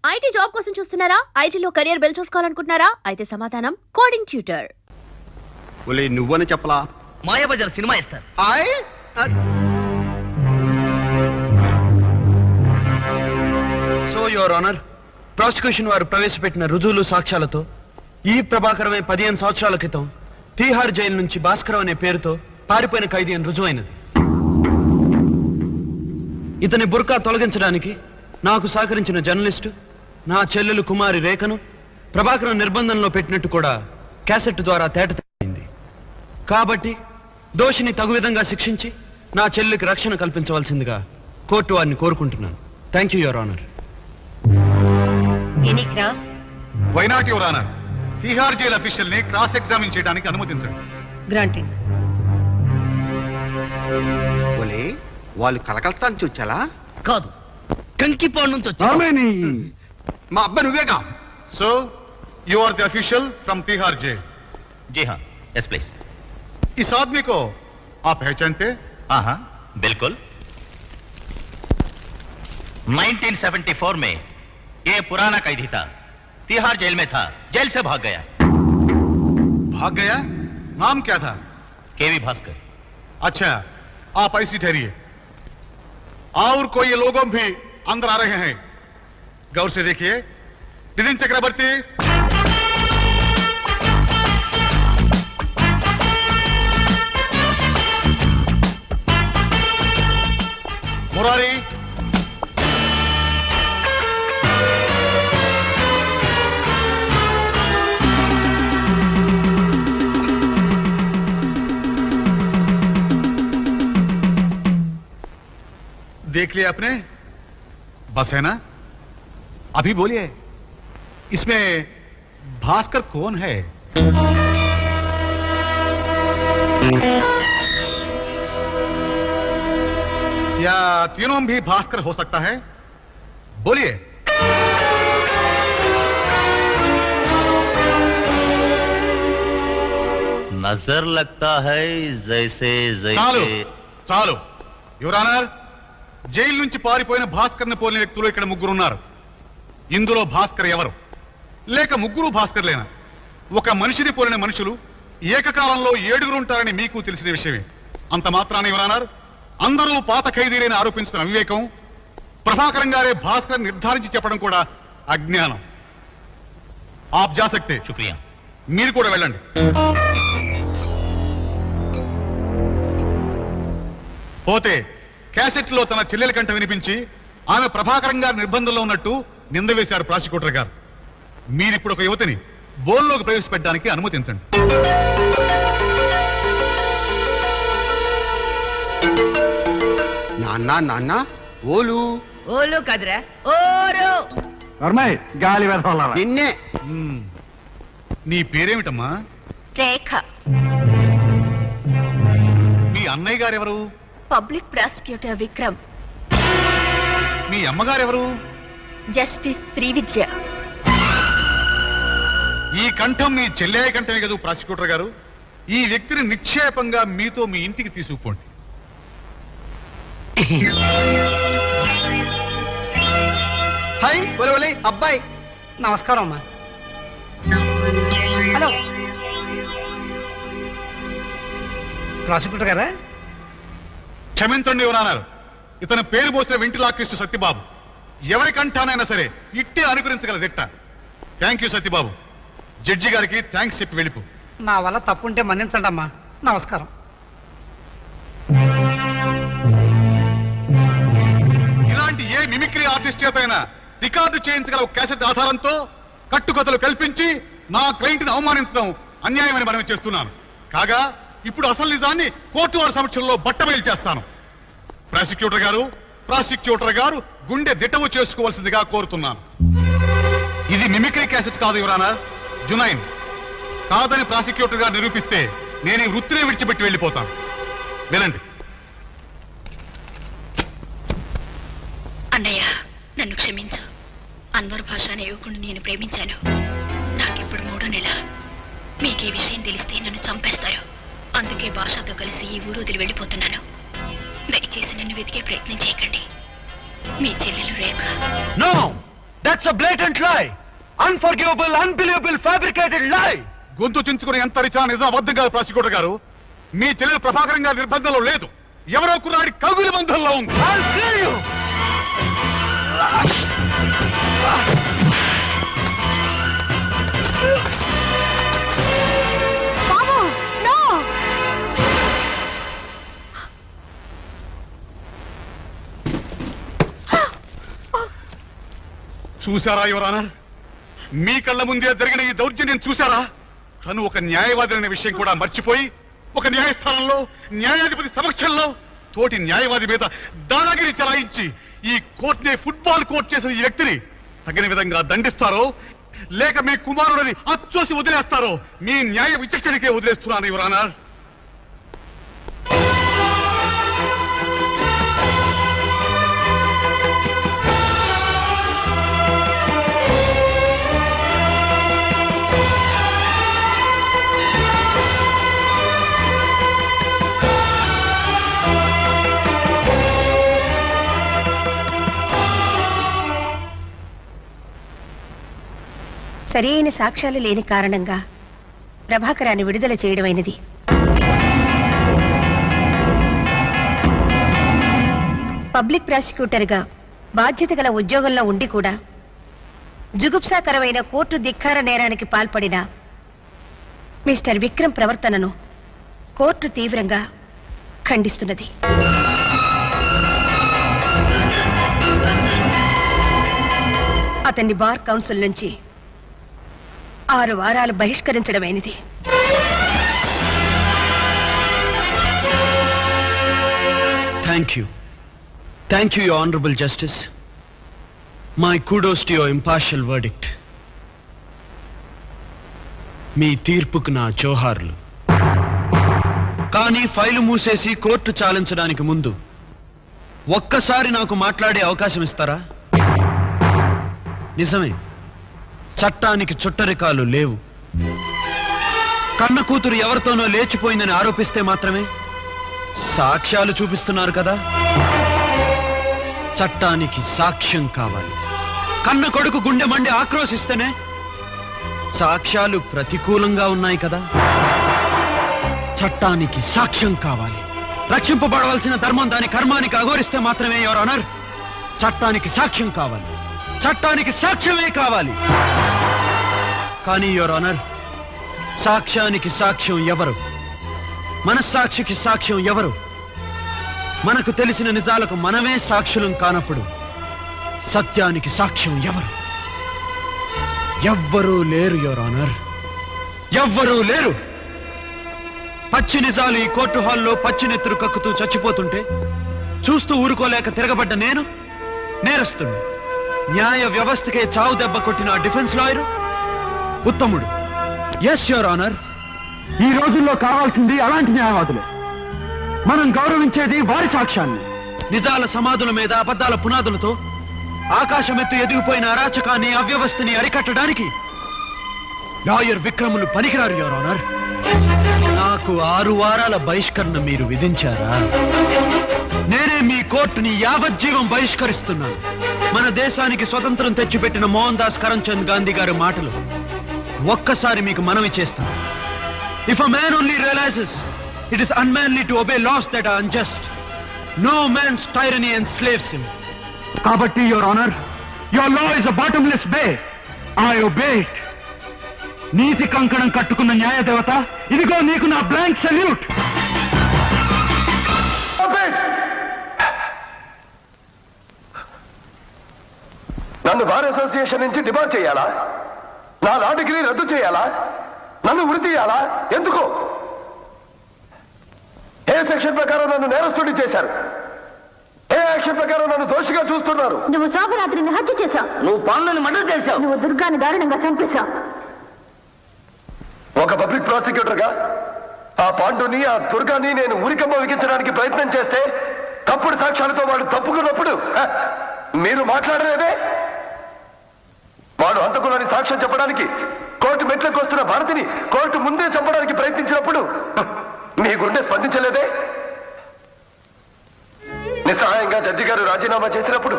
IT job కోసం చూస్తున్నారా? ఐటీలో కెరియర్ బిల్డ్ చూసుకోవాలనుకుంటున్నారా? అయితే సమాధానం కోడింగ్ ట్యూటర్. ఒలే నువ్వని చెప్పలా, మాయాబజార్ సినిమా ఇస్తారు. సో యువర్ ఆనర్, ప్రాసిక్యూషన్ వారు ప్రవేశపెట్టిన రుజువులు సాక్ష్యాలతో ఈ ప్రభాకరమే 15 సంవత్సరాల క్రితం తీహార్ జైలు నుంచి భాస్కర్ అనే పేరుతో పారిపోయిన ఖైదీ అని రుజువైనది. ఇతని బుర్కా తొలగించడానికి నాకు సహకరించిన జర్నలిస్టు నా చెల్లెలు కుమారి రేఖను ప్రభాకరం నిర్బంధంలో పెట్టినట్టు కూడా క్యాసెట్ ద్వారా తేటతెల్లింది. కాబట్టి దోషిని తగు విధంగా శిక్షించి నా చెల్లెలికి రక్షణ కల్పించవలసిందిగా కోర్టు వారిని కోరుకుంటున్నాను. Thank you your honour. Why not your honour? Tihar jail official ని క్రాస్ ఎగ్జామిన్ చేయడానికి అనుమతించండి. గ్రాంటింగ్. ఒలే వాళ్ళు కలకత్తా నుంచి వచ్చాలా? కాదు, కంకిపాడు నుంచి వచ్చా. మా అబ్బాయి నువ్వేగా? So you are the official from Tihar jail? जी हाँ, यस प्लीज. इस आदमी को आप पहचानते? हाँ हाँ बिल्कुल. 1974 में ये पुराना कैदी था, तिहाड़ जेल में था, जेल से भाग गया. भाग गया? नाम क्या था? केवी भास्कर. अच्छा, आप ऐसी ठहरिए. और कोई लोगों भी अंदर आ रहे हैं, गौर से देखिए. नितिन चक्रवर्ती, मुरारी, देख लिया आपने? बस है ना? अभी बोलिए, इसमें भास्कर कौन है? या तीनों भी भास्कर हो सकता है? बोलिए. नजर लगता है जैसे చాలు जैसे. చాలు యువర్ ఆనర్, జైలు నుంచి పారిపోయిన భాస్కర్ ని పోలిన వ్యక్తులు ఇక్కడ ముగ్గురు ఉన్నారు. ఇందులో భాస్కర్ ఎవరు? లేక ముగ్గురు భాస్కర్లేనా? ఒక మనిషిని పోలిన మనుషులు ఏకకాలంలో 7 ఉంటారని మీకు తెలిసిన విషయమే. అంత మాత్రాన యువర్ ఆనర్, అందరూ పాత ఖైదీలని ఆరోపించుకున్న అవివేకం, ప్రభాకరం గారే భాస్కర్ నిర్ధారించి చెప్పడం కూడా అజ్ఞానం. ఆప్ జా సక్తే. शुक्रिया. మీరు కూడా వెళ్ళండి. పోతే క్యాసెట్ లో తన చెల్లెల కంట వినిపించి ఆమె ప్రభాకరం గారి నిర్బంధంలో ఉన్నట్టు నింద వేశారు ప్రాసిక్యూటర్ గారు. మీరిప్పుడు ఒక యువతిని బోల్లోకి ప్రవేశపెట్టడానికి అనుమతించండి. నాన్న నాన్న ఓలు ఓలు కదరా, ఓరు. గాలి నిన్నే. నీ పేరేమిటమ్మా? రేఖ. మీ అన్నయ్య గారెవరు? Public prosecutor Vikram. మీ అమ్మగారెవరు? జస్టిస్ శ్రీవిద్య. ఈ కంఠం మీ చెల్లె కంఠమే కదా ప్రాసిక్యూటర్ గారు. ఈ వ్యక్తిని నిక్షేపంగా మీతో మీ ఇంటికి తీసుకుపోండి. హాయ్ ఒలే ఒలే అబ్బాయి. నమస్కారం అమ్మా. హలో ప్రాసిక్యూటర్ గారా? క్షమించండి యువనాన్నారు, ఇతను పేరు పోసిన వెంటిలాక్రిస్టు సత్యబాబు. ఎవరి కంఠానైనా సరే ఇట్టే అనుకరించగల దిట్ట. Thank you Satyababu. జడ్జి గారికి థ్యాంక్స్ చెప్పి వెళ్ళిపో. నా వల్ల తప్పుంటే మన్నించండి అమ్మా. నమస్కారం. ఇలాంటి ఏ మిమిక్రీ ఆర్టిస్ట్ చేతైనా రికార్డు చేయించగల ఒక క్యాసెట్ ఆధారంతో కట్టుకథలు కల్పించి నా క్లయింట్ ని అవమానించడం అన్యాయమని మనం చేస్తున్నాను. కాగా ఇప్పుడు అసలు నిజాన్ని కోర్టు వారి సమక్షంలో బట్టబయలు చేస్తాను. ప్రాసిక్యూటర్ గారు గుండె దిట్టవు చేసుకోవాల్సిందిగా కోరుతున్నాను. ఇది మిమిక్రీ క్యాసెట్ కాదు యువరానా, జునైన్. కాదని ప్రాసిక్యూటర్ గారు నిరూపిస్తే నేను ఈ వృత్తినే విడిచిపెట్టి వెళ్ళిపోతాను. వినండి. అన్నయ్య, నన్ను క్షమించు. అన్వర్ భాష అనే యువకుడిని నేను ప్రేమించాను. నాకిప్పుడు 3వ నెల. మీకు ఈ విషయం తెలిస్తే నన్ను చంపేస్తారు. అందుకే భాషతో కలిసి ఈ ఊరు వదిలి వెళ్ళిపోతున్నాను. దయచేసి నన్ను వెతికే ప్రయత్నం చేయకండి. మీ చెల్లెలు రేఖ. నో, దట్స్ అ బ్లేటెంట్ లై, అన్ఫర్గివబుల్, అన్బిలీవబుల్, ఫ్యాబ్రికేటెడ్ లై. గొంతు చించుకుని ఎంత రిచా నిజం అబద్ధం కాదు ప్రాసిక్యూటర్ గారు. మీ చెల్లెలు ప్రభాకరం గారి నిర్బంధంలో లేదు, ఎవరో కుర్రాడి కవిల బంధంలో ఉంది. I'll kill you. చూశారా యువరానా, మీ కళ్ళ ముందే జరిగిన ఈ దౌర్జన్యం చూశారా? తను ఒక న్యాయవాది అనే విషయం కూడా మర్చిపోయి ఒక న్యాయస్థానంలో న్యాయాధిపతి సమక్షంలో తోటి న్యాయవాది మీద దాదాగిరి చలాయించి ఈ కోర్టుని ఫుట్బాల్ కోర్టు చేసిన ఈ వ్యక్తిని తగిన విధంగా దండిస్తారో లేక మీ కుమారుడిని అచ్చోసి వదిలేస్తారో మీ న్యాయ విచక్షణకే వదిలేస్తున్నాను యువరానా. సరైన సాక్ష్యాలు లేని కారణంగా ప్రభాకరాన్ని విడుదల చేయడమైనది. పబ్లిక్ ప్రాసిక్యూటర్గా బాధ్యత గల ఉద్యోగంలో ఉండి కూడా జుగుప్సాకరమైన కోర్టు ధిక్కార నేరానికి పాల్పడిన మిస్టర్ విక్రమ్ ప్రవర్తనను కోర్టు తీవ్రంగా ఖండిస్తున్నది. అతన్ని బార్ కౌన్సిల్ నుంచి 6 వారాలు బహిష్కరించడమైనది. Thank you, Your Honorable Justice. My kudos to your impartial verdict. మీ తీర్పుకు నా జోహార్లు. కానీ ఫైలు మూసేసి కోర్టు చాలించడానికి ముందు ఒక్కసారి నాకు మాట్లాడే అవకాశం ఇస్తారా? నిజమే, చట్టానికి చుట్టరికాలు లేవు. కన్న కూతురు ఎవరితోనో లేచిపోయిందని ఆరోపిస్తే మాత్రమే సాక్ష్యాలు చూపిస్తున్నారు కదా. చట్టానికి సాక్ష్యం కావాలి. కన్న కొడుకు గుండె మండి ఆక్రోశిస్తేనే సాక్ష్యాలు ప్రతికూలంగా ఉన్నాయి కదా. చట్టానికి సాక్ష్యం కావాలి. రక్షింపబడవలసిన ధర్మం దాని కర్మానికి అఘోరిస్తే మాత్రమే యువర్ ఆనర్ చట్టానికి సాక్ష్యం కావాలి. చట్టానికి సాక్ష్యమే కావాలి. కానీ యువర్ ఆనర్, సాక్ష్యానికి సాక్ష్యం ఎవరు? మనస్సాక్షికి సాక్ష్యం ఎవరు? మనకు తెలిసిన నిజాలకు మనమే సాక్షులం కానప్పుడు సత్యానికి సాక్ష్యం ఎవరు? ఎవ్వరూ లేరు యువర్ ఆనర్, ఎవ్వరూ లేరు. పచ్చి నిజాలు ఈ కోర్టు హాల్లో పచ్చినెత్తురు కక్కుతూ చచ్చిపోతుంటే చూస్తూ ఊరుకోలేక తిరగబడ్డ నేను నేరస్తుడు. న్యాయ వ్యవస్థకే చావు దెబ్బ కొట్టిన డిఫెన్స్ లాయరు ఉత్తముడు. ఎస్ యువర్ ఆనర్, ఈ రోజుల్లో కావాల్సింది అలాంటి న్యాయవాదులే. మనం గౌరవించేది వారి సాక్ష్యాన్ని. నిజాల సమాధుల మీద అబద్ధాల పునాదులతో ఆకాశమెత్తు ఎదిగిపోయిన అరాచకాన్ని, అవ్యవస్థని అరికట్టడానికి లాయర్ విక్రములు పనికిరారు యువర్ ఆనర్. నాకు 6 వారాల బహిష్కరణ మీరు విధించారా? నేనే మీ కోర్టుని యావజ్జీవం బహిష్కరిస్తున్నాను. మన దేశానికి స్వతంత్రం తెచ్చిపెట్టిన మోహన్ దాస్ కరంచంద్ గాంధీ గారి మాటలు ఒక్కసారి మీకు మనవి చేస్తాను. If a man only realizes it is unmanly to obey laws that are unjust, no man's tyranny enslaves him. కాబట్టి your honour, your law is a bottomless bay. I obey it. నీతి కంకణం కట్టుకున్న న్యాయదేవత, ఇదిగో నీకు నా బ్లాంక్ సెల్యూట్. నన్ను bar association నుంచి డిమాండ్ చేయాలా? నా లా డిగ్రీ రద్దు చేయాలా? నన్ను ఉరి తీయాలా? ఎందుకు? ఏ సెక్షన్ ప్రకారం నన్ను నేరస్తుడి చేశారు? ఏ యాక్షన్ ప్రకారం నన్ను దోషిగా చూస్తున్నారు? నువ్వు శోభరాత్రిని హత్య చేశావు. నువ్వు పాలనని మర్డర్ చేశావు. నువ్వు దుర్గాన్ని దారుణంగా చంపేశావు. ఒక పబ్లిక్ ప్రాసిక్యూటర్ గా ఆ పాండుని, ఆ దుర్గాని నేను ఉరికమ్మ విగించడానికి ప్రయత్నం చేస్తే తప్పుడు సాక్ష్యాలతో వాడు తప్పుకున్నప్పుడు మీరు మాట్లాడలేదే? వాడు హంతకులని సాక్ష్యం చెప్పడానికి కోర్టు మెట్లకు వస్తున్న భారతిని కోర్టు ముందే చంపడానికి ప్రయత్నించినప్పుడు మీ గుండె స్పందించలేదే? నిస్సహాయంగా జడ్జి గారు రాజీనామా చేసినప్పుడు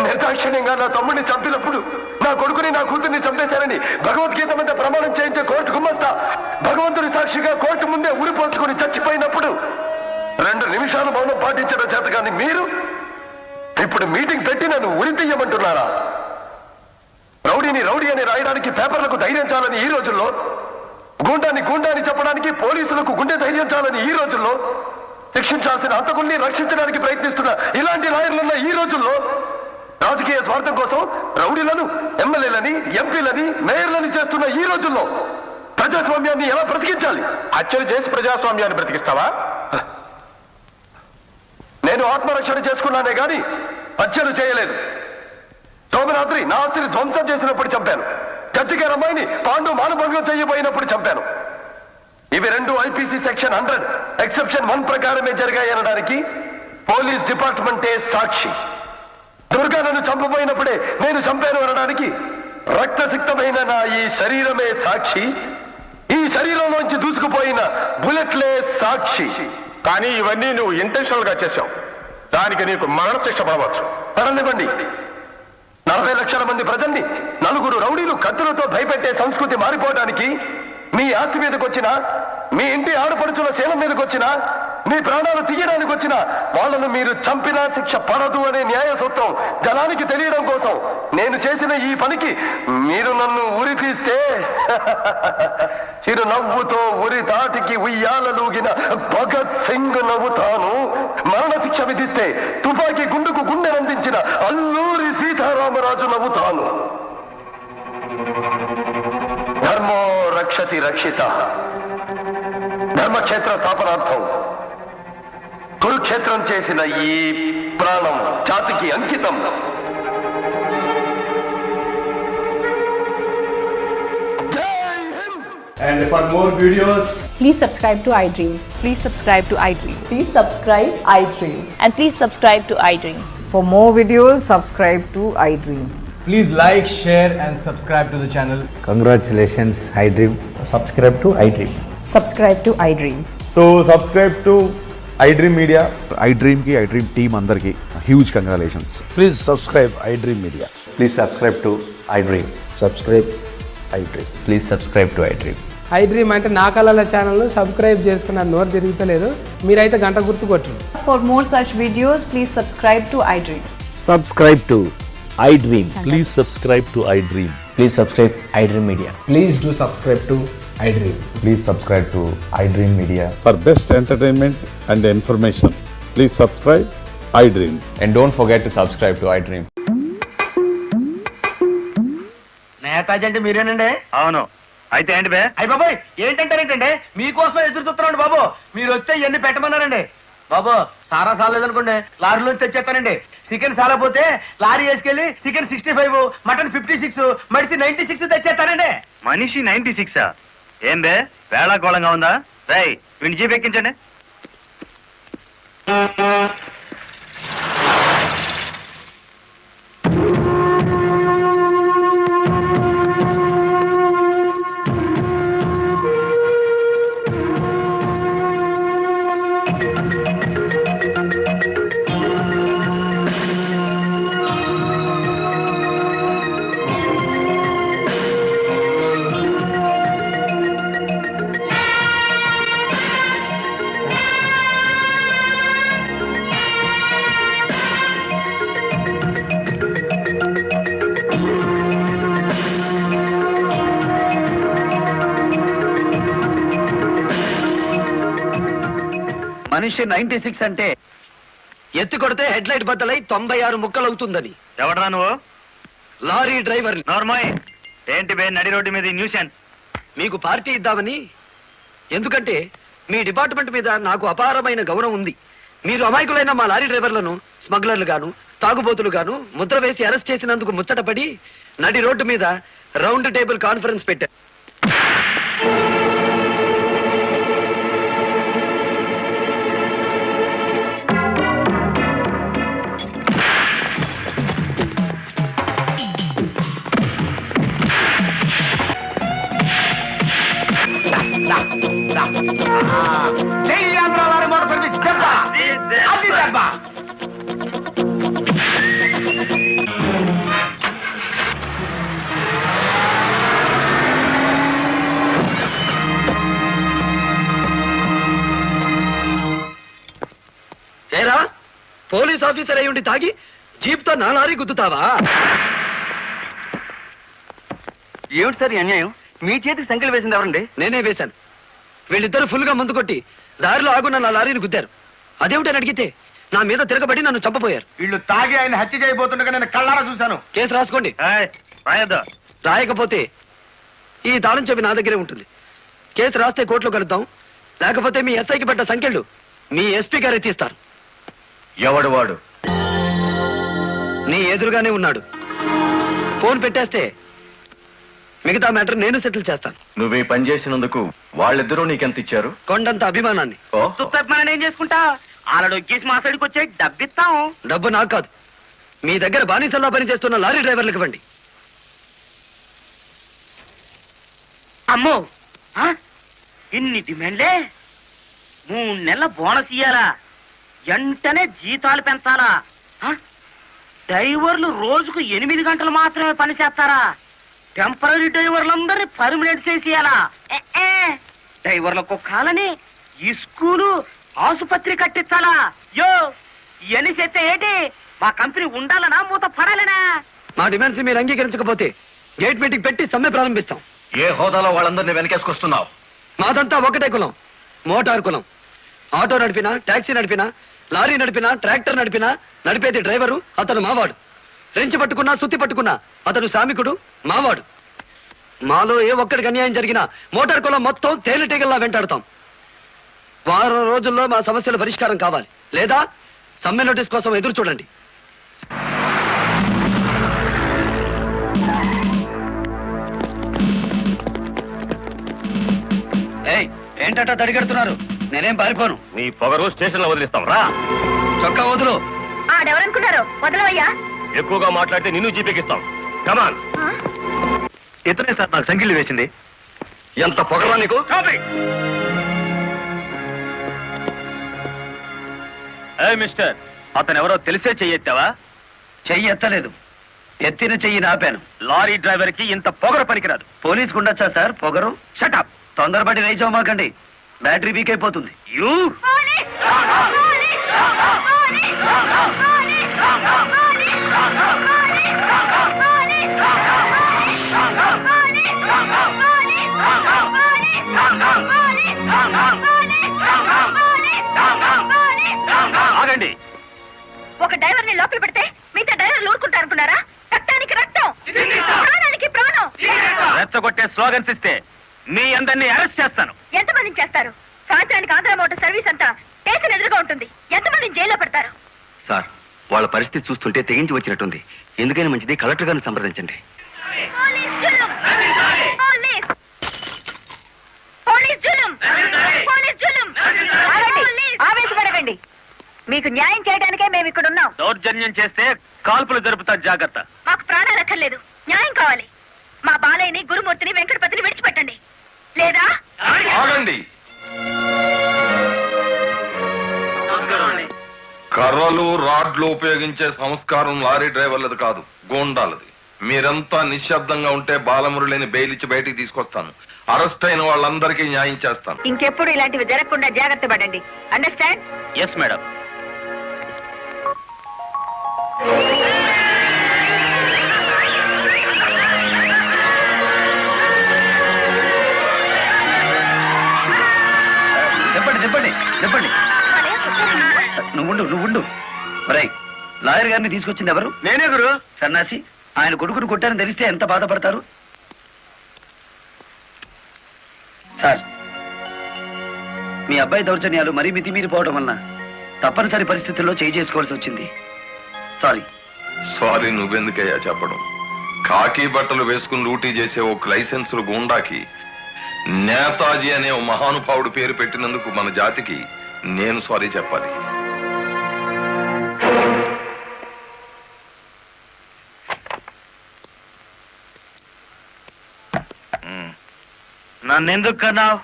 నిర్దాక్షిణ్యంగా నా తమ్ముడిని చంపినప్పుడు నా కొడుకుని నా కూతుర్ని చంపేశారని భగవద్గీత మీద ప్రమాణం చేయించే కోర్టు గుమ్మస్తా భగవంతుని సాక్షిగా కోర్టు ముందే ఉరిపోసుకుని చచ్చిపోయినప్పుడు 2 నిమిషాలు మౌనం పాటించిన చేత కానీ మీరు ఇప్పుడు మీటింగ్ పెట్టి నన్ను ఉరి తీయమంటున్నారా? రౌడీని రౌడీ అని రాయడానికి పేపర్లకు ధైర్యం చాలని ఈ రోజుల్లో, గూండాని గూండాని చెప్పడానికి పోలీసులకు గుండె ధైర్యం చాలని ఈ రోజుల్లో, శిక్షించాల్సిన హంతకుల్ని రక్షించడానికి ప్రయత్నిస్తున్న ఇలాంటి లాయర్లున్న ఈ రోజుల్లో రాజకీయ స్వార్థం కోసం రౌడీలను ఎమ్మెల్యేలని ఎంపీలని మేయర్లని చేస్తున్న ఈ రోజుల్లో ప్రజాస్వామ్యాన్ని ఎలా బ్రతికించాలి? హత్యలు చేసి ప్రజాస్వామ్యాన్ని బ్రతికిస్తావా? నేను ఆత్మరక్షణ చేసుకున్నానే గాని హత్యలు చేయలేదు. సోమరాత్రి నా ఆస్తిని ధ్వంసం చేసినప్పుడు చంపాను. జడ్జి గారి అమ్మాయిని పాండు మానభంగం చేయబోయినప్పుడు చంపాను. ఇవి 2 ఐపీసీ సెక్షన్ 100 ఎక్సెప్షన్ 1 ప్రకారమే జరిగాయనడానికి పోలీస్ డిపార్ట్మెంటే సాక్షి. దుర్గా నన్ను చంపబోయినప్పుడే నేను చంపాను అనడానికి రక్తసిక్తమైన నా ఈ శరీరమే సాక్షి. ఈ శరీరంలోంచి దూసుకుపోయిన బుల్లెట్లే సాక్షి. కానీ ఇవన్నీ నువ్వు ఇంటెన్షనల్ గా చేశావు. దానికి నీకు మరణశిక్ష పడవచ్చు. పడనివ్వండి. 40 లక్షల మంది ప్రజల్ని 4 రౌడీలు కత్తులతో భయపెట్టే సంస్కృతి మారిపోవడానికి, మీ ఆస్తి మీదకి వచ్చినా, మీ ఇంటి ఆడపడుచుల శీలం మీదకి వచ్చినా, మీ ప్రాణాలు తీయడానికి వచ్చినా వాళ్ళను మీరు చంపినా శిక్ష పడదు అనే న్యాయ సూత్రం జనానికి తెలియడం కోసం నేను చేసిన ఈ పనికి మీరు నన్ను ఉరి తీస్తే చిరునవ్వుతో ఉరి తాటికి ఉయ్యాలలూగిన భగత్ సింగ్ నవ్వుతాను. మరణ శిక్ష విధిస్తే తుపాకీ గుండుకు గుండెనందించిన అల్లూరి సీతారామరాజు నవ్వుతాను. ధర్మో రక్షతి రక్షిత. ధర్మక్షేత్ర స్థాపనార్థం కురుక్షేత్రం చేసిన ఈ ప్రాణం జాతికి అంకితం. And for more videos, please subscribe to iDream. Please subscribe to iDream. Please subscribe iDream. And please subscribe to iDream. For more videos, subscribe to iDream. please like, share and subscribe to the channel. Congratulations, iDream. Subscribe to iDream. Subscribe to iDream. So subscribe to iDream Media. iDream ki iDream team andarki huge congratulations. Please subscribe iDream Media. Please subscribe to iDream. Subscribe iDream. Please subscribe to iDream. iDream అంటే నా కళల channel subscribe చేసుకున్న నోరు తిరుగుతలేదు. మీరైతే గంట గుర్తు కొట్టండి. For more such videos, please subscribe to iDream. Subscribe to iDream. Please subscribe to iDream. Please subscribe iDream Media. Please do subscribe to iDream. Please subscribe to iDream Media. For best entertainment and information, please subscribe iDream. And don't forget to subscribe to iDream. Netaji అంటే మీరేనండి? అవును. అయితే ఏంటి బే? అయ్య బాబాయ్ ఏంటంటారేంటండి? మీకోసం ఎదురు చూస్తున్నాండి బాబు. మీరు వస్తే ఇవన్నీ పెట్టమన్నారండి బాబు. సారా సాలేదనుకోండి లారీలోంచి తెచ్చేస్తానండి. చికెన్ సాలపోతే లారీ వేసుకెళ్ళి చికెన్ 65, మటన్ 56, మడిసి 96 తెచ్చేస్తానండి. మనిషి 96. ఏం బే వేళాకోళంగా ఉందా? రై వీడిని జీప్ ఎక్కించండి. మనిషి 96 అంటే ఎత్తి కొడితే హెడ్ లైట్ బద్దలై 96 ముక్కలవుతుందని. ఎవడరా నువ్వు? Lorry driver. నార్మల్ ఏంటి బే నడి రోడ్డు మీద న్యూసెన్స్? మీకు పార్టీ ఇద్దామని. ఎందుకంటే మీ డిపార్ట్మెంట్ మీద నాకు అపారమైన గౌరవం ఉంది. మీరు అమాయకులైన మా లారీ డ్రైవర్లను స్మగ్లర్లు గాను తాగుబోతులు గాను ముద్ర వేసి అరెస్ట్ చేసినందుకు ముచ్చటపడి నడి రోడ్డు మీద రౌండ్ టేబుల్ కాన్ఫరెన్స్ పెట్టారు. అది దెబ్బ. పోలీస్ ఆఫీసర్ అయి ఉండి తాగి జీప్తో నా లారీ గుద్దుతావా? ఏమిటి సార్ ఈ అన్యాయం? మీ చేతికి సంఖ్యలు వేసింది ఎవరండి? నేనే వేశాను. వీళ్ళిద్దరూ ఫుల్గా ముందు కొట్టి దారిలో ఆగున్న నా లారీని గుద్దారు. అదేమిటని అడిగితే నా మీద తిరగబడి నన్ను చంపపోయారు. వీళ్ళు తాగి ఆయన హత్య చేయబోతుండగా నేను కళ్ళారా చూశాను. కేసు రాసుకోండి. రాయకపోతే ఈ తాళం చెవి నా దగ్గరే ఉంటుంది. కేసు రాస్తే కోర్టులో కలుద్దాం, లేకపోతే మీ ఎస్ఐకి పడ్డ సంఖ్యలు మీ ఎస్పీ గారే తీస్తారు. ఎవడు వాడు? నీ ఎదురుగానే ఉన్నాడు. ఫోన్ పెట్టేస్తే మిగతా మ్యాటర్ నేను సెటిల్ చేస్తాను. నువ్వు పని చేసినందుకు వాళ్ళిద్దరూ నీకెంత ఇచ్చారు? కొండంత అభిమానాన్ని. ఏం చేసుకుంటా? ఆలడొక్కేసి మా సైడ్కి వచ్చే డబ్బిస్తాం. డబ్బు నాకు కాదు, మీ దగ్గర బానిసల్లా పనిచేస్తున్న లారీ డ్రైవర్లకు ఇవ్వండి. అమ్మో, ఇన్ని డిమాండ్లే? 3 నెలల బోనస్ ఇయ్యాలా? వెంటనే జీతాలు పెంచాలా? డ్రైవర్లు రోజుకు 8 గంటలు మాత్రమే పని చేస్తారా? టెంపరీ డ్రైవర్లందరినీ పర్మనెంట్ చేసేయాలా? డ్రైవర్లకు కాలని ఈ స్కూలు ఆసుపత్రి కట్టించాలా? యో ఇవన్నీ చేస్తే ఏంటి? మా కంపెనీ ఉండాలనా మూత పడాలనా? మా డిమాండ్స్ మీరు అంగీకరించకపోతే గేట్ మీటింగ్ పెట్టి సమ్మె ప్రారంభిస్తాం. ఏ హోదాలో వాళ్ళందరినీ వెనకేసుకొస్తున్నావు? మాదంతా ఒకటే కులం, మోటార్ కులం. ఆటో నడిపినా, టాక్సీ నడిపినా, లారీ నడిపినా, ట్రాక్టర్ నడిపినా నడిపేది డ్రైవరు, అతను మావాడు. రెంచి పట్టుకున్నా, సుత్తి పట్టుకున్నా అతను శ్రామికుడు, మావాడు. మాలో ఏ ఒక్కడికి అన్యాయం జరిగినా మోటార్ కులం మొత్తం తేలిటీగల్లా వెంటాడుతాం. వారం రోజుల్లో మా సమస్యల పరిష్కారం కావాలి, లేదా సమ్మె నోటీస్ కోసం ఎదురు చూడండి. ఏంటట తడిగడుతున్నారు? నేనేం పారిపోను. నీ పొగరు స్టేషన్ లో వదిలిస్తాం రా. చొక్కా వదులు. ఆడెవరనుకున్నారు? వదలవయ్యా. ఎక్కువగా మాట్లాడితే నిన్ను జీపెక్కిస్తాం. కమాన్. ఇతనే సార్ నాకు సంఖ్యలు వేసింది. ఎంత పొగరా నీకు? మిస్టర్, అతను ఎవరో తెలిసే చెయ్యెత్తావా? చెయ్యి ఎత్తలేదు, ఎత్తిన చెయ్యి నాపాను. లారీ డ్రైవర్ కి ఇంత పొగరు పనికిరాదు. పోలీస్ ఉండొచ్చా సార్ పొగరు? షటప్. తొందరపడి రైజోమాకండి, బ్యాటరీ వీక్ అయిపోతుంది. యూ ఆగండి. ఒక డ్రైవర్ ని లోపల పెడితే మిగతా డ్రైవర్లు ఊరుకుంటారు అనుకున్నారా? రక్తానికి రక్తం, ప్రాణానికి ప్రాణం. రెచ్చగొట్టే స్లోగన్స్ ఇస్తే మీ అందరినీ అరెస్ట్ చేస్తాను. ఎంతమందిని చేస్తారు? సాయంత్రానికి ఆంధ్ర మోటార్ సర్వీస్ అంతా స్టేషన్ ఎదురుగా ఉంటుంది. ఎంతమందిని జైల్లో పెడతారు? సార్, వాళ్ళ పరిస్థితి చూస్తుంటే తెగించి వచ్చినట్టుంది. ఎందుకైనా మంచిది కలెక్టర్ గారిని సంప్రదించండి. పోలీస్ జులుం! పోలీస్ జులుం! పోలీస్ జులుం! ఆగండి, ఆవేశపడకండి. మీకు న్యాయం చేయడానికే మేము ఇక్కడ ఉన్నాం. దౌర్జన్యం చేస్తే కాల్పులు జరుపుతా, జాగ్రత్త. మాకు ప్రాణాలు అక్కర్లేదు, న్యాయం కావాలి. మా బాలయ్యని, గురుమూర్తిని, వెంకటపతిని విడిచిపెట్టండి, లేదా ఆగండి. కర్రలు, రాడ్లు ఉపయోగించే సంస్కారం లారీ డ్రైవర్లది కాదు, గోండాలది. మీరంతా నిశ్శబ్దంగా ఉంటే బాలమురళిని బెయిల్ ఇచ్చి బయటికి తీసుకొస్తాను. అరెస్ట్ అయిన వాళ్ళందరికీ న్యాయం చేస్తాను. ఇంకెప్పుడు ఇలాంటివి జరగకుండా జాగ్రత్త పడండి. అండర్స్టాండ్? Yes madam. చెప్పండి చెప్పండి చెప్పండి. నువ్వుండు. లాయర్ గారిని తీసుకొచ్చింది ఎవరు? నేనే గురు. సన్నాసి, ఆయన కొడుకును కొట్టారని తెలిస్తే ఎంత బాధపడతారు? సార్, మీ అబ్బాయి దౌర్జన్యాలు మరీ మితిమీరిపోవడం వలన తప్పనిసరి పరిస్థితుల్లో చేసుకోవాల్సి వచ్చింది. సారీ నువ్వెందుకయ్యా చెప్పడం? కాకి బట్టలు వేసుకుని డ్యూటీ చేసే ఒక లైసెన్సులు గూండాకి నేతాజీ అనే ఓ మహానుభావుడు పేరు పెట్టినందుకు మన జాతికి నేను సారీ చెప్పాలి. నన్నెందుకు కన్నావు?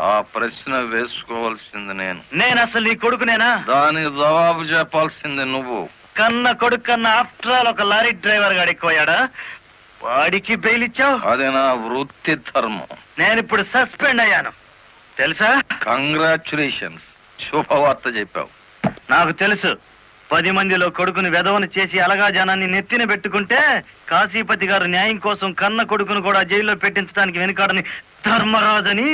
ఆ ప్రశ్న వేసుకోవాల్సింది నేను అసలు నీ కొడుకునేనా? దానికి జవాబు చెప్పాల్సింది నువ్వు. కన్న కొడుకు కన్నా ఆఫ్టర్ ఆల్ ఒక లారీ డ్రైవర్ గాడికి పోయాడా? వాడికి బెయిల్ ఇచ్చావు? అది నా వృత్తి ధర్మం. నేను ఇప్పుడు సస్పెండ్ అయ్యాను తెలుసా? కంగ్రాచులేషన్స్, శుభవార్త చెప్పావు. నాకు తెలుసు 10 మందిలో కొడుకుని వెధవను చేసి అలగా జనాన్ని నెత్తిన పెట్టుకుంటే కాశీపతి గారు న్యాయం కోసం కన్న కొడుకును కూడా జైల్లో పెట్టించడానికి వెనుకాడని ధర్మరాజని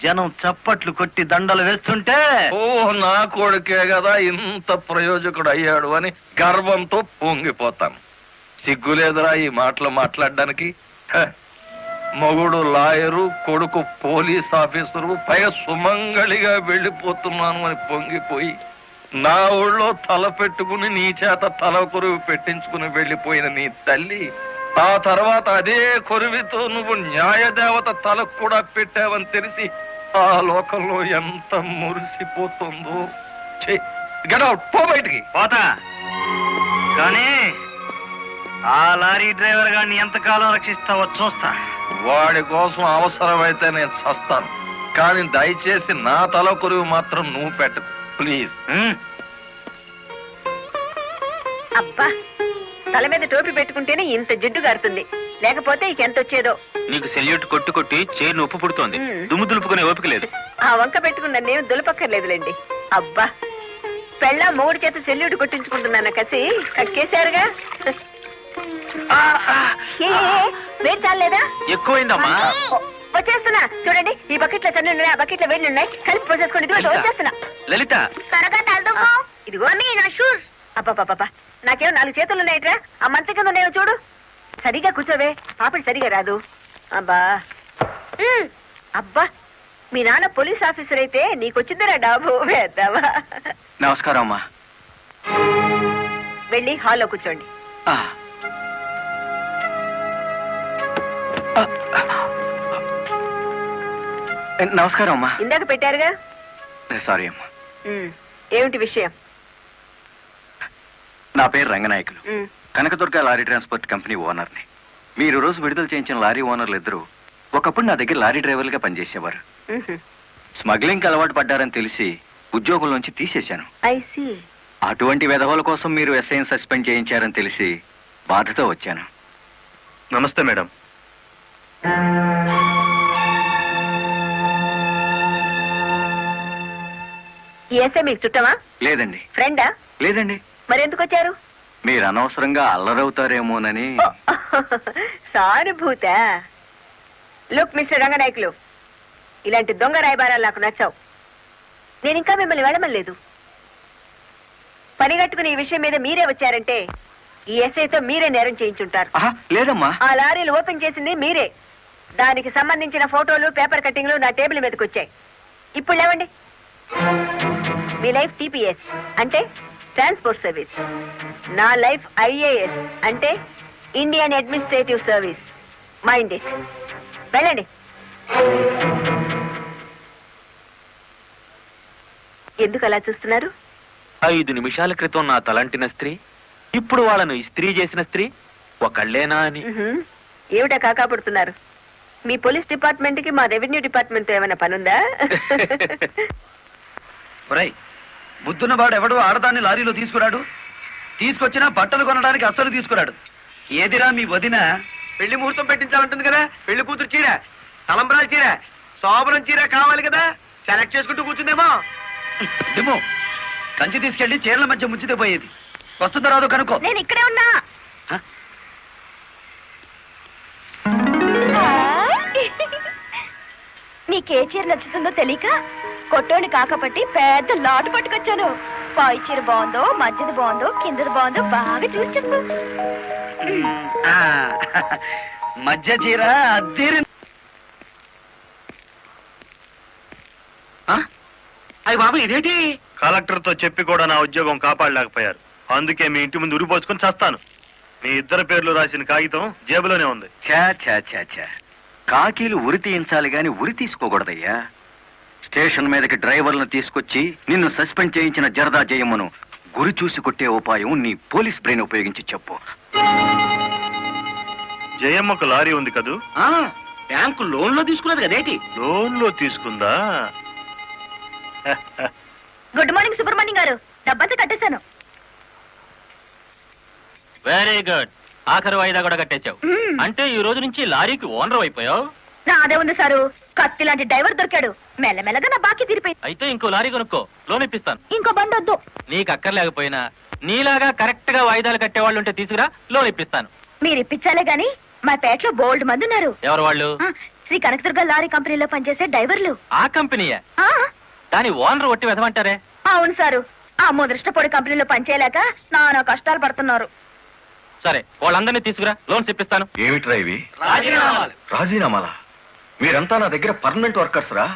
జనం చప్పట్లు కొట్టి దండలు వేస్తుంటే ఓ నా కొడుకే కదా ఇంత ప్రయోజకుడు అయ్యాడు అని గర్వంతో పొంగిపోతాను. సిగ్గులేదురా ఈ మాటలు మాట్లాడడానికి? మగుడు లాయరు, కొడుకు పోలీస్ ఆఫీసరు, పైగా సుమంగళిగా వెళ్ళిపోతున్నాను అని పొంగిపోయి నా ఊళ్ళో తల పెట్టుకుని నీ చేత తల కొరువు పెట్టించుకుని వెళ్ళిపోయిన నీ తల్లి ఆ తర్వాత అదే కొరువితో నువ్వు న్యాయదేవత తలకు కూడా పెట్టావని తెలిసి ఆ లోకంలో ఎంత మురిసిపోతుందో. గెట్ అవుట్, పో బయటికి. పోతా కానీ ఆ లారీ డ్రైవర్ గారిని ఎంతకాలం రక్షిస్తావో చూస్తా. వాడి కోసం అవసరమైతే నేను చస్తాను, కానీ దయచేసి నా తల కొరువు మాత్రం నువ్వు పెట్టకు ప్లీజ్. అబ్బా, తల మీద టోపీ పెట్టుకుంటేనే ఇంత జిడ్డు గారుతుంది, లేకపోతే ఇక ఎంత వచ్చేదో. నీకు సెల్యూట్ కొట్టు కొట్టి చేరు ఉప్పు పుడుతోంది, దుమ్ము దులుపుకునే ఓపిక లేదు. ఆ వంక పెట్టుకున్న నేను దులపక్కర్లేదులేండి. అబ్బా, పెళ్ళ మూడు చేత సెల్యూట్ కొట్టించుకుంటున్నాను కసి కక్కేశారుగా. వేడి చాలేదా? ఎక్కువైందమ్మా. వచ్చేస్తున్నా చూడండి, ఈ బకెట్ లో తన్ను ఉన్నాయి, ఆ బకెట్ లో వేడి ఉన్నాయి, కలిపి పోసేసుకోండి. ఇదిగో వచ్చేస్తున్నా. లలిత త్వరగా తలదుకో. ఇదిగో మీ నా షూస్. అబ్బాబాబా, నాకేమో 4 చేతులు ఉన్నాయట్రా, ఆ మంచం కింద ఉన్నాయో చూడు. సరిగా కూర్చోవే, పాపడి సరిగా రాదు. అబ్బా అబ్బా, మీ నాన్న పోలీస్ ఆఫీసర్ అయితే నీకొచ్చిందిరా డాబు వేద్దావా. నమస్కారం అమ్మా. వెళ్ళి హాల్లో కూర్చోండి. నమస్కారం అమ్మా. ఇందాక పెట్టారుగా. సారీ అమ్మా. ఏమిటి విషయం? నా పేరు Ranganayakulu, Kanakadurga lorry transport company ఓనర్ని. మీరు రోజు విడుదల చేయించిన లారీ ఓనర్లు ఇద్దరు ఒకప్పుడు నా దగ్గర లారీ డ్రైవర్లుగా పనిచేసేవారు. స్మగ్లింగ్ అలవాటు పడ్డారని తెలిసి ఉద్యోగం నుంచి తీసేశాను. అటువంటి వెధవల కోసం మీరు ఎస్ఐని సస్పెండ్ చేయించారని తెలిసి బాధతో వచ్చాను. నమస్తే మేడం. ఈ ఎస్ఐ మీకు చుట్టమా? లేదండి. ఫ్రెండా? లేదండి. మరెందుకు వచ్చారు? మీరు అనవసరంగా అల్లరవుతారేమోనని. సానుభూత. లుక్ మిస్టర్ రంగనాయకులు, ఇలాంటి దొంగ రాయబారాలు నాకు నచ్చావు. నేను ఇంకా మిమ్మల్ని వెళ్ళమలేదు. పని కట్టుకుని ఈ విషయం మీద మీరే వచ్చారంటే ఈ ఎస్ఐతో మీరే నేరం చేయించుంటారు. లేదమ్మా. ఆ లారీలు ఓపెన్ చేసింది మీరే. దానికి సంబంధించిన ఫోటోలు, పేపర్ కట్టింగ్లు నా టేబుల్ మీదకి వచ్చాయి. ఇప్పుడు లేవండి. మీ లైఫ్ టీపీఎస్ అంటే ట్రాన్స్పోర్ట్ సర్వీస్, నా లైఫ్ ఐఏఎస్ అంటే Indian administrative service. Mind it. వెళ్ళండి. ఎందుకు అలా చూస్తున్నారు? 5 నిమిషాల క్రితం నా తలంటిన స్త్రీ ఇప్పుడు వాళ్ళను ఇస్త్రీ చేసిన స్త్రీ ఒకళ్ళేనా అని. ఏమిటా కాకాపడుతున్నారు? మీ పోలీస్ డిపార్ట్మెంట్ కి మా రెవెన్యూ డిపార్ట్మెంట్ ఏమైనా పనుందా? బుద్ధున్నవాడు ఎవడు ఆడదాన్ని లారీలో తీసుకురాడు, తీసుకొచ్చినా బట్టలు కొనడానికి అస్సలు తీసుకురాడు. ఏదిరా మీ వదిన? పెళ్లి ముహూర్తం పెట్టించాలంటుంది కదా. పెళ్లి కూతురు చీర, తలంబ్రాల చీర, శోభనం చీర కావాలి కదా. సెలెక్ట్ చేసుకుంటూ కూర్చుందేమో. ఏమో కంచి తీసుకెళ్లి చీరల మధ్య ముంచితే పోయేది. వస్తుందో రాదో కనుక్కో. నేను ఇక్కడే ఉన్నా. నీకే చీర నచ్చుతుందో తెలియక కొట్టోని కాకపట్టి పెద్ద లాటు పట్టుకొచ్చాను. పై చీర బాగుందో, మధ్యది బాగుందో, కిందది బాగుందో బాగా చూసి చెప్పు. మధ్య చీర అద్దెరి. అయ్య బాబు, ఇదేంటి? కలెక్టర్ తో చెప్పి కూడా నా ఉద్యోగం కాపాడలేకపోయారు. అందుకే మీ ఇంటి ముందు ఉరిపోసుకొని చేస్తాను. మీ ఇద్దరు పేర్లు రాసిన కాగితం జేబులోనే ఉంది. ఛా ఛా ఛా ఛా, కాకీలు ఉరి తీయించాలి గాని ఉరి తీసుకోకూడదయ్యా. స్టేషన్ మీదకి డ్రైవర్లను తీసుకొచ్చి నిన్ను సస్పెండ్ చేయించిన జరదా జయమ్మను గురి చూసి కొట్టే ఉపాయం నీ పోలీస్ బ్రెయిన్ ఉపయోగించి చెప్పు. జయమ్మకు లారీ ఉంది కదూ? బ్యాంకు లోన్ లో తీసుకున్నది కదేటి? లోన్ లో తీసుకుందా? గుడ్ మార్నింగ్ సుబ్రహ్మణ్యం గారు, డబ్బంతా కట్టేశాను. Very good. ఆఖరి వాయిదా కూడా కట్టేశావు. అంటే ఈ రోజు నుంచి లారీకి ఓనర్ అయిపోయావు. నాదే ఉంది సారు, కత్తి లాంటి డ్రైవర్ దొరికాడు. మెల్లమెల్లగా నా బాకీ తీరిపోయింది. అయితే ఇంకో లారీ కొనుక్కో, లోన్ ఇప్పిస్తాను. ఇంకో బండి వద్దు. నీకు అక్కర్లేకపోయినా నీలాగా కరెక్ట్ గా వాయిదాలు కట్టే వాళ్ళు ఉంటే తీసుకురా, లోన్ ఇప్పిస్తాను. మీరు ఇప్పించాలే గాని మా పేటలో బోల్డ్ మంది ఉన్నారు. ఎవరు వాళ్ళు? శ్రీ కనకదుర్గ లారీ కంపెనీలో పనిచేసే డ్రైవర్లు. ఆ కంపెనీయా? ఆ, దాని ఓనర్ ఒట్టి వెదమంటారే. అవును సారు. ఆ ముదృష్టపొడి కంపెనీలో పనిచేయలేక నానా కష్టాలు పడుతున్నారు. సరే, వాళ్ళందరినీ తీసుకురా, లోన్స్ ఇప్పిస్తాను. ఏమిట్రా ఇవి? రాజీనామాలా? మీరంతా నా దగ్గర పర్మనెంట్ వర్కర్స్ రా.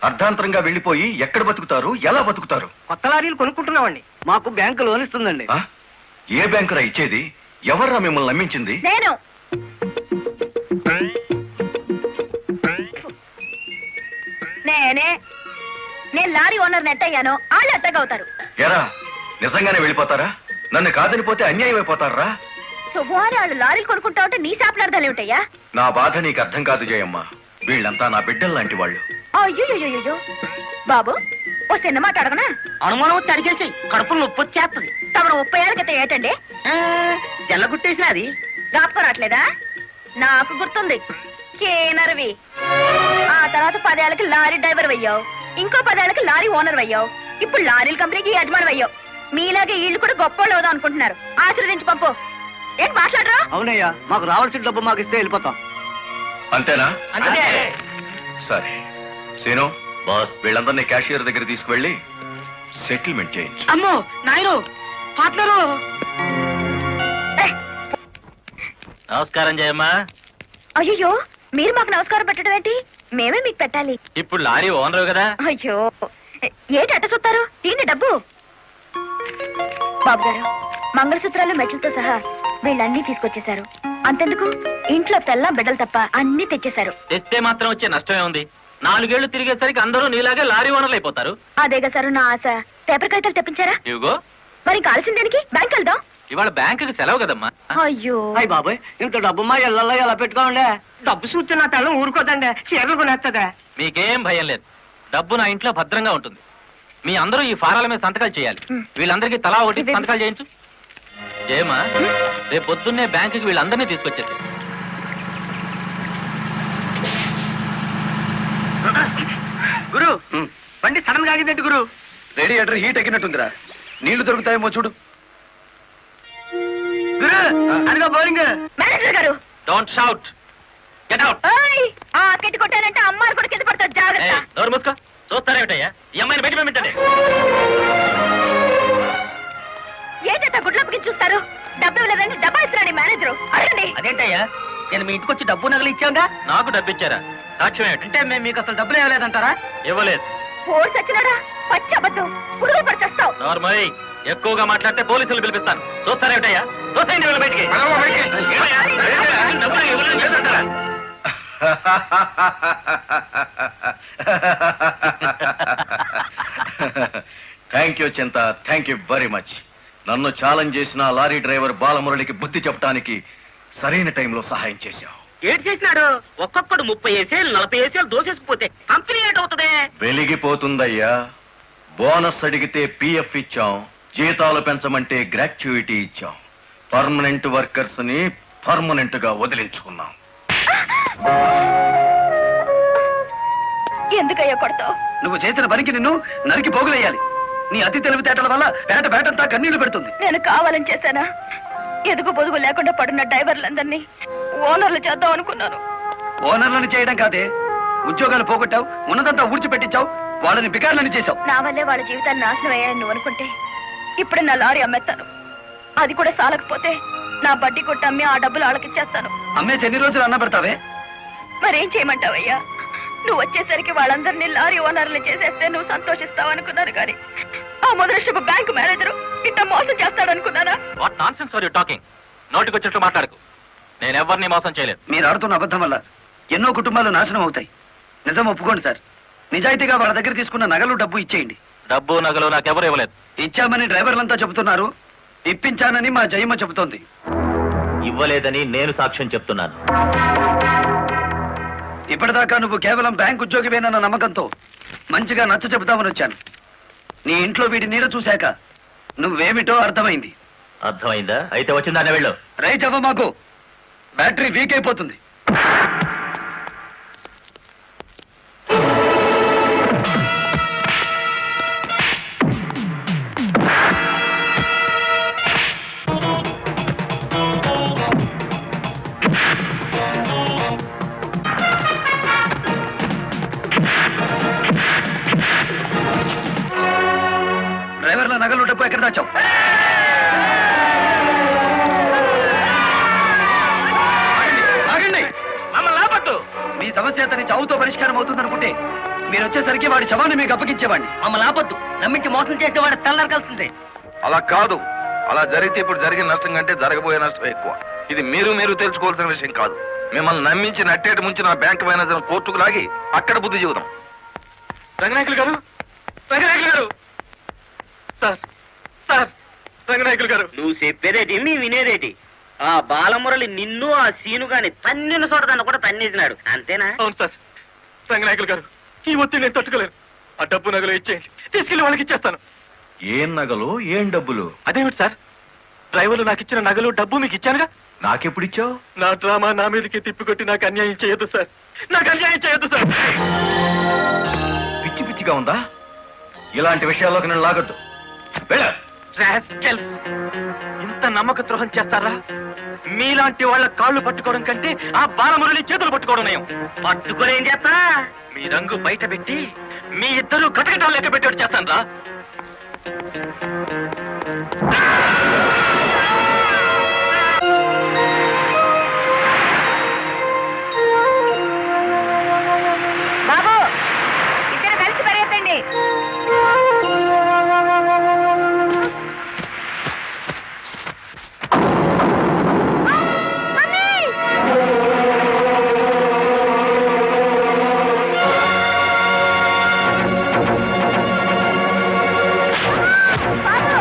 అర్ధాంతరంగా వెళ్ళిపోయి ఎక్కడ బతుకుతారు, ఎలా బతుకుతారు? కొత్త లారీలు కొనుక్కుంటున్నామండి. మాకు బ్యాంకు లోన్ ఇస్తుందండి. ఆ? ఏ బ్యాంకురా ఇచ్చేది? ఎవర్రా మిమ్మల్ని నమ్మించింది? నేను నేను లారీ ఓనర్ నెట్ అయ్యాను, వాళ్ళు ఎత్తగవుతారు. ఎరా, నిజంగానే వెళ్ళిపోతారా? నన్ను కాదనిపోతే అన్యాయం అయిపోతారా? శుభవారి వాళ్ళు లారీలు కొనుక్కుంటా ఉంటే నీ శాపలార్థాలు ఏమిటయ్యా? నా బాధ నీకు అర్థం కాదు జయమ్మ. వీళ్ళంతా నా బిడ్డలు లాంటి వాళ్ళు. అయ్యో బాబు, ఓ చిన్న మాట అడగనా? అనుమానం వచ్చి అడిగేసి కడుపులు నొప్పి వచ్చేస్తుంది. తమను 30 ఏళ్ళ క్రితం ఏంటండి జల్లగుట్టేసిన అది జ్ఞాపకం రావట్లేదా? నాకు గుర్తుంది. కేనర్వి. ఆ తర్వాత 10 ఏళ్ళకి లారీ డ్రైవర్ అయ్యావు, ఇంకో 10 ఏళ్ళకి లారీ ఓనర్ అయ్యావు, ఇప్పుడు లారీల కంపెనీకి యజమాని అయ్యావు. మీలాగే వీళ్ళు కూడా గొప్ప అవుదాం అనుకుంటున్నారు. ఆశీర్వదించి పంపు. ఏం మాట్లాడరా? అవునయ్యా, మాకు రావాల్సిన డబ్బు మాకు ఇస్తే వెళ్ళిపోతాం. అంతేనా? అంతే. సరే సీను బాస్, వీళ్ళందరినీ క్యాషియర్ దగ్గర తీసుకువెళ్ళి సెటిల్మెంట్ చేయించు. అమ్మో నాయను, పార్ట్నరు. నమస్కారం జయమ్మ. అయ్యో, మీరు మాకు నమస్కారం పెట్టడం ఏంటి? మేమే మీకు పెట్టాలి. ఇప్పుడు లారీ ఓనర్ కదా. అయ్యో, ఏంటి అట్ట చూస్తారు? తీయండి డబ్బు. బాబు గారు, మంగళసూత్రాలు మెట్లతో సహా వీళ్ళన్నీ తీసుకొచ్చేశారు. అంతెందుకు, ఇంట్లో తెల్లం బిడ్డలు తప్ప అన్ని తెచ్చేశారు. తెస్తే మాత్రం వచ్చే నష్టమే ఉంది. 4 ఏళ్లు తిరిగేసరికి అందరూ నీలాగే లారీ ఓనర్లు అయిపోతారు. అదేగా సారు నా ఆశ. పేపర్ కాగితాలు తెప్పించారా? ఇవిగో. మరి కాల్సిన దేనికి? బ్యాంక్ వెళ్దాం. ఇవాళ బ్యాంకుకి సెలవు కదమ్మా. అయ్యో అయ్యి బాబాయ్, ఇంత డబ్బు మా ఇళ్ళల్లో ఎలా పెట్టుకోండి? డబ్బు చూస్తే నా తెల్లం ఊరుకోదండి, చీరలు కొనేస్తుందా? మీకేం భయం లేదు. డబ్బు నా ఇంట్లో భద్రంగా ఉంటుంది. మీ అందరూ ఈ ఫారాల మీద సంతకాలు చేయాలి. వీళ్ళందరికీ తలా ఒకటి సంతకాలు చేయించు. జయమా, రేపు పొద్దున్నే బ్యాంకుకి వీళ్ళందరినీ తీసుకొచ్చేసి. గురు, బండి సడన్ గా ఆగిందండి గురు. Radiator heat ఎక్కినట్టుందిరా. నీళ్లు దొరుకుతాయేమో చూడు. గురు, అదిగో బౌలింగ్. మేనేజర్ గారు, డోంట్ షౌట్, గెట్ అవుట్. ఓయ్, ఆ కెట్టి కొట్టారంటే అమ్మాయిలు కూడా కింద పడతారు. జాగ్రత్త. నోరు మూసుకో. చూస్తారేమిటయ్యా, ఈ అమ్మాయిని బయట పంపించండి. ఏంటంటే గుడ్లప్పకి చూస్తారు? డబ్బు ఇవ్వలేదంటే డబ్బా ఇస్తున్నాడు మేనేజరు. అడగండి. అదేంటయ్యా, నేను మీ ఇంటికి వచ్చి డబ్బు నగలు ఇచ్చాగా? నాకు డబ్బు ఇచ్చారా? సాక్ష్యం ఏమిటి? అంటే మేము మీకు అసలు డబ్బులు ఇవ్వలేదంటారా? ఇవ్వలేదు. పోడు సచ్చినాడా? పచ్చి అబద్ధం. పురుగు పడిచేస్తావు. నార్మల్, ఎక్కువగా మాట్లాడితే పోలీసులు పిలిపిస్తాను. చూస్తారేమిటయ్యా? చూస్తాయండి వీళ్ళ బయటికి. ఏమయ్యా? డబ్బులు ఇవ్వలేదు చేస్తారా? థ్యాంక్ యూ చింత, థ్యాంక్ యూ వెరీ మచ్. నన్ను ఛాలెంజ్ చేసిన లారీ డ్రైవర్ బాలమురళికి బుద్ధి చెప్పడానికి సరైన టైంలో సహాయం చేశావు. ఏడు చేసినాడు? ఒక్కొక్కడు 30 ఏసేలు 40 ఏసేలు దోసేసుకుపోతే కంపెనీ ఏటవుతుంది? వెలిగిపోతుందయ్యా. బోనస్ అడిగితే పిఎఫ్ ఇచ్చాం, జీతాలు పెంచమంటే గ్రాట్యుయిటీ ఇచ్చాం. పర్మనెంట్ వర్కర్స్ ని పర్మనెంట్ గా వదిలించుకున్నాం. ఎందుకయ్యా కొడతావు? నువ్వు చేసిన పనికి నిన్ను నరికి పోగులేయాలి. నీ అతి తెలివితేటల వల్ల పేటంతా కన్నీళ్లు పెడుతుంది. నేను కావాలని చేశానా? ఎదుగు పొదుగు లేకుండా పడున్న డ్రైవర్లందరినీ ఓనర్లు చేద్దాం అనుకున్నాను. ఓనర్లను చేయడం కాదే, ఉద్యోగాలు పోగొట్టావు, ఉన్నదంతా ఊడ్చిపెట్టించావు, వాళ్ళని బికార్లని చేశావు. నా వల్లే వాళ్ళ జీవితాన్ని నాశనం అయ్యాయని నువ్వు అనుకుంటే ఇప్పుడు నా లారీ అమ్మేస్తాను. అది కూడా సాలకపోతే నా బడ్డీ కొట్టి అమ్మి ఆ డబ్బులు వాళ్ళకిచ్చేస్తాను. అమ్మేసి ఎన్ని రోజులు అన్న పెడతావే? మరేం చేయమంటావయ్యా? నువ్వు వచ్చేసరికి వాళ్ళందరినీ లారీ ఓనర్లు చేసేస్తే నువ్వు సంతోషిస్తావు అనుకున్నాను, కానీ ఆ మొదలష్టపు బ్యాంకు మేనేజరు ఇంత మోసం చేస్తాడు అనుకున్నానా? What nonsense are you talking? నోటికొచ్చినట్టు మాట్లాడకు. నేను ఎవరిని మోసం చేయలేదు. మీరు ఆడుతున్న అబద్ధం వల్ల ఎన్నో కుటుంబాలు నాశనం అవుతాయి. నిజం ఒప్పుకోండి సార్. నిజాయితీగా వాళ్ళ దగ్గర తీసుకున్న నగలు డబ్బు ఇచ్చేయండి. డబ్బు నగలు నాకెవరు ఇవ్వలేదు. ఇచ్చామని డ్రైవర్లంతా చెబుతున్నారు, ఇప్పించానని మా జయమ్మ చెబుతోంది. ఇవ్వలేదని నేను సాక్ష్యం చెప్తున్నాను. ఇప్పటిదాకా నువ్వు కేవలం బ్యాంక్ ఉద్యోగివేనన్న నమ్మకంతో మంచిగా నచ్చ చెబుతామని వచ్చాను. నీ ఇంట్లో వీడి నీడ చూశాక నువ్వేమిటో అర్థమైంది. అర్థమైందా? అయితే వచ్చిందానే వెళ్ళు. రైట్ అవ్వ, మాకు బ్యాటరీ వీక్ అయిపోతుంది. చెప్పు, ఎక్కడ దాచావు? ఆగండి, మమ్మల్ని ఆపద్దు. మీ సమస్య అతని చావుతో పరిష్కారం అవుతుందనుకుంటే మీరు వచ్చేసరికి వాడి శవాన్ని మీకు అప్పగించేవాడిని. మమ్మల్ని ఆపద్దు. నమ్మించి మోసం చేసేవాడు తెల్లారకాల్సిందే. అలా కాదు. అలా జరిగితే ఇప్పుడు జరిగిన నష్టం కంటే జరగబోయే నష్టం ఎక్కువ. ఇది మీరు తెలుసుకోవాల్సిన విషయం కాదు. మిమ్మల్ని నమ్మించి నట్టేటి ముంచి నా బ్యాంక్ మేనేజర్ కోర్టుకు లాగి అక్కడ బుద్ధి చెబుదాం. రంగనాయకులు గారు, రంగనాయకులు గారు, సార్ సార్, రంగనాయకులు గారు. నువ్వు చెప్పేదేటి నీ వినేదేటి? ఆ బాలమురళి నిన్ను ఆ సీను గాని తన్నిన చోటదాన్ని కూడా తన్నేసినాడు, అంతేనా? అవును సార్. రంగనాయకులు గారు, ఈ ఒత్తిడి నేను తట్టుకోలేను. ఆ డబ్బు నగలు ఇచ్చేయండి, తీసుకెళ్లి వాళ్ళకి ఇచ్చేస్తాను. ఏం నగలు, ఏం డబ్బులు? అదేమిటి సార్, డ్రైవర్లు నాకు ఇచ్చిన నగలు డబ్బు మీకు ఇచ్చానుగా. నాకెప్పుడిచ్చావు? నా డ్రామా నా మీదకి తిప్పికొట్టి నాకు అన్యాయం చేయొద్దు సార్, నాకు అన్యాయం చేయొద్దు సార్. పిచ్చి పిచ్చిగా ఉందా? ఇలాంటి విషయాల్లోకి నేను లాగొద్దు. రాస్కెల్స్, ఇంత నమ్మక ద్రోహం చేస్తారా? మీలాంటి వాళ్ళ కాళ్ళు పట్టుకోవడం కంటే ఆ బాలమురళి చేతులు పట్టుకోవడం నయం. పట్టుకొని ఏం చేస్తా? మీ రంగు బయట పెట్టి మీ ఇద్దరు కటకటాలు లెక్క పెట్టేట్టు చేస్తాను రా. బాబు, ఇద్దరు కలిసి పరిగెత్తండి. బాబు,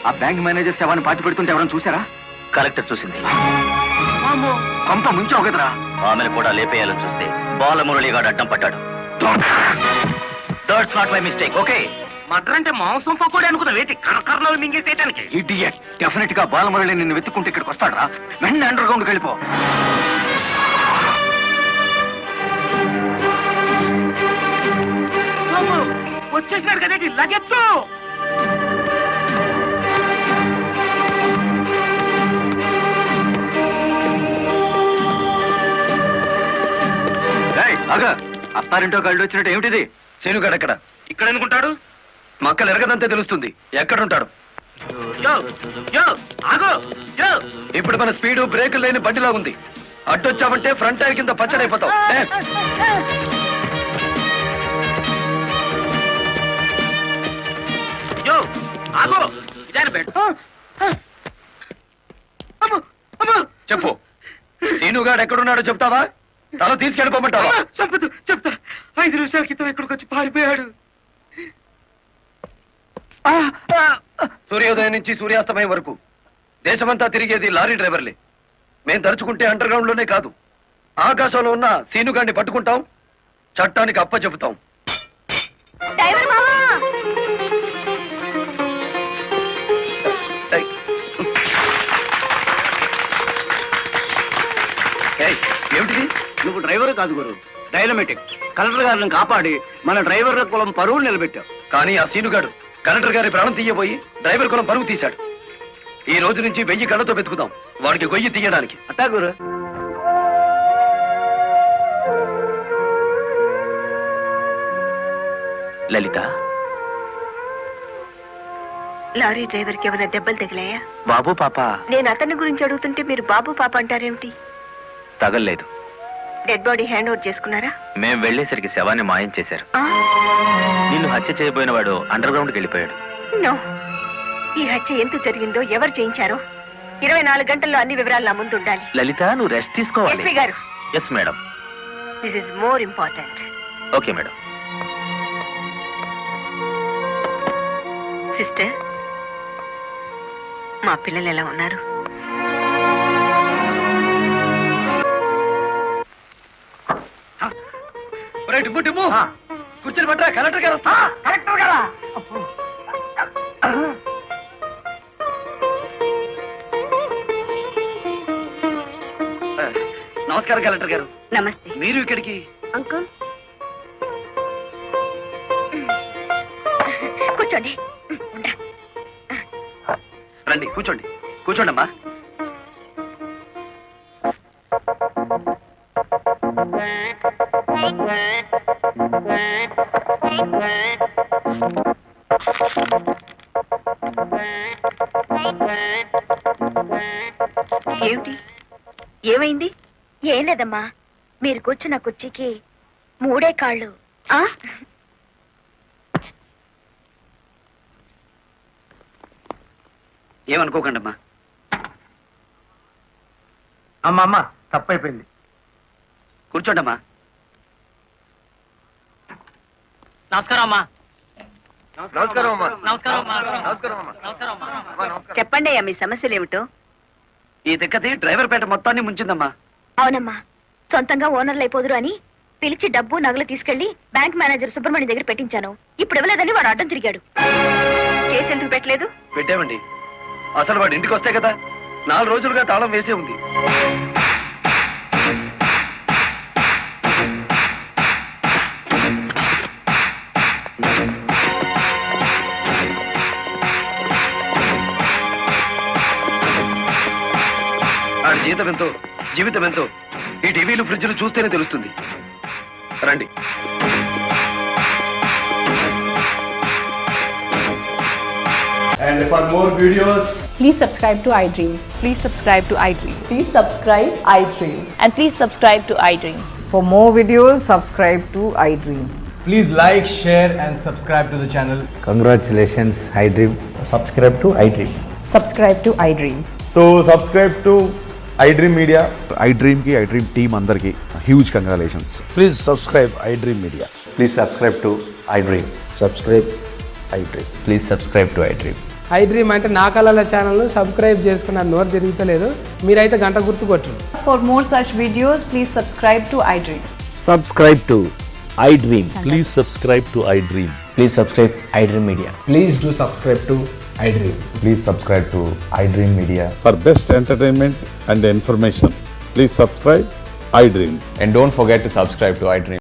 ఆ బ్యాంక్ మేనేజర్ శవాన్ని పాతి పెడుతుంటే ఎవరైనా చూసారా? కలెక్టర్ చూసింది. పంప ముంచావు కదరా. ఆమెను కూడా లేపేయాలని చూస్తే బాలమురళిగాడు అడ్డం పడ్డాడు. That's not my mistake. Okay, murder అంటే మాంసం పకోడీ అనుకున్న వేటి కరకరలో మింగేసేయడానికి. ఇడియట్. డెఫినెట్ గా బాలమురళి నిన్ను వెతుక్కుంటే ఇక్కడికి వస్తాడరా. వెంటనే అండర్ గ్రౌండ్కి వెళ్ళిపో. వచ్చేసినాడు కదేంటి, లగెత్తు. అత్తారింటో కళ్ళు వచ్చినట్టు ఏమిటిది? శీనుగాడు ఎక్కడ? ఇక్కడ అనుకుంటాడు. మక్కలు ఎరగదంతే తెలుస్తుంది. ఎక్కడుంటాడు? ఇప్పుడు మన స్పీడు బ్రేకులు లేని బండిలా ఉంది. అడ్డొచ్చామంటే ఫ్రంట్ టైర్ కింద పచ్చడైపోతావు. చెప్పు, శీనుగాడు ఎక్కడున్నాడో చెప్తావా? తల తీసుకెళ్ళిపోమంటావా? చెప్తా. 5 నిమిషాల క్రితం ఇక్కడికి వచ్చి పారిపోయాడు. సూర్యోదయం నుంచి సూర్యాస్తమయం వరకు దేశమంతా తిరిగేది లారీ డ్రైవర్లే. మేం తలుచుకుంటే అండర్ గ్రౌండ్ లోనే కాదు, ఆకాశంలో ఉన్న సీనుగాడిని పట్టుకుంటాం, చట్టానికి అప్ప చెబుతాం. ఏమిటిది? నువ్వు డ్రైవర్ కాదు గురు, డైనమెటిక్. కలెక్టర్ గారిని కాపాడి మన డ్రైవర్ల కులం పరువులు నిలబెట్టావు. కానీ ఆ సీనుగాడు కలెక్టర్ గారి ప్రాణం తీయబోయి డ్రైవర్ కులం పరువు తీశాడు. ఈ రోజు నుంచి 1000 కళ్ళతో వెతుకుదాం వాడికి గొయ్యి తీయడానికి. అట్టా గురు. లలిత, లారీ డ్రైవర్ కి ఏమైనా దెబ్బలు తగిలాయా? బాబు పాప. నేను అతని గురించి అడుగుతుంటే మీరు బాబు పాప అంటారేమిటి? తగల్లేదు. డెడ్ బాడీ హ్యాండ్ ఓవర్ చేసుకున్నారా? మేం వెళ్లేసరికి శవాన్ని మాయం చేశారు. నిన్ను హత్య చేయబోయిన వాడు అండర్ గ్రౌండ్కి వెళ్ళిపోయాడు. నో, ఈ హత్య ఎందుకు జరిగిందో, ఎవరు చేయించారో 24 గంటల్లో అన్ని వివరాలు నా ముందు ఉండాలి. లలిత, నువ్వు రెస్ట్ తీసుకోవాలి. ఎస్పీ గారు. Yes madam. This is more important. Okay madam. Sister, మా పిల్లలు ఎలా ఉన్నారు? కూర్చొని పట్టరా, కలెక్టర్ గారు వస్తా. కలెక్టర్ గారా? నమస్కారం కలెక్టర్ గారు. నమస్తే. మీరు ఇక్కడికి? అంకుల్ కూర్చోండి. రండి, కూర్చోండి. కూర్చోండమ్మా. ఏమిటి, ఏమైంది? ఏం లేదమ్మా, మీరు కూర్చున్న కుర్చీకి 3 కాళ్ళు. ఏమనుకోకండి అమ్మా. అమ్మా తప్పైపోయింది. కూర్చోండమ్మా. నమస్కారం అమ్మా. నమస్కారం అమ్మా. నమస్కారం అమ్మా. నమస్కారం అమ్మా. చెప్పండి అయ్యా, మీ సమస్యలు ఏమిటో. ఈ దిక్కది డ్రైవర్ పేట మొత్తాన్ని ముంచిందమ్మా. అవునమ్మా, సొంతంగా ఓనర్లు అయిపోదురు అని పిలిచి డబ్బు నగలు తీసుకెళ్లి బ్యాంక్ మేనేజర్ సుబ్రహ్మణ్యం దగ్గర పెట్టించాను. ఇప్పుడు ఇవ్వలేదని వాడు అడ్డం తిరిగాడు. కేసు ఎందుకు పెట్టలేదు? పెట్టామండి. అసలు వాడు ఇంటికి వస్తే కదా 4 రోజులుగా తాళం వేసే ఉంది. వాడి జీతం ఎంతో, జీవితం ఎంతో ఈ టీవీలు, ఫ్రిడ్జ్లు చూస్తేనే తెలుస్తుంది. రండి. And for more videos, Please subscribe to iDream. Please subscribe to iDream. Please subscribe iDream. And please subscribe to iDream. For more videos, subscribe to iDream. please like, share and subscribe to the channel. Congratulations, iDream. Subscribe to iDream. Subscribe to iDream. So subscribe to iDream Media. iDream ki iDream team andarki huge congratulations. Please subscribe iDream Media. Please subscribe to iDream. Subscribe iDream. Please subscribe to iDream. I dream అంటే నా కళల ఛానల్ను subscribe చేసుకున్న నోరు తిరుగుతలేదు. మీరైతే గంట గుర్తు కొట్టండి. For more such videos, please subscribe to iDream. Subscribe to iDream. Please subscribe to iDream. Please subscribe iDream Media. Please do subscribe to iDream. Please subscribe to iDream Media. For best entertainment and information, please subscribe iDream. And don't forget to subscribe to iDream.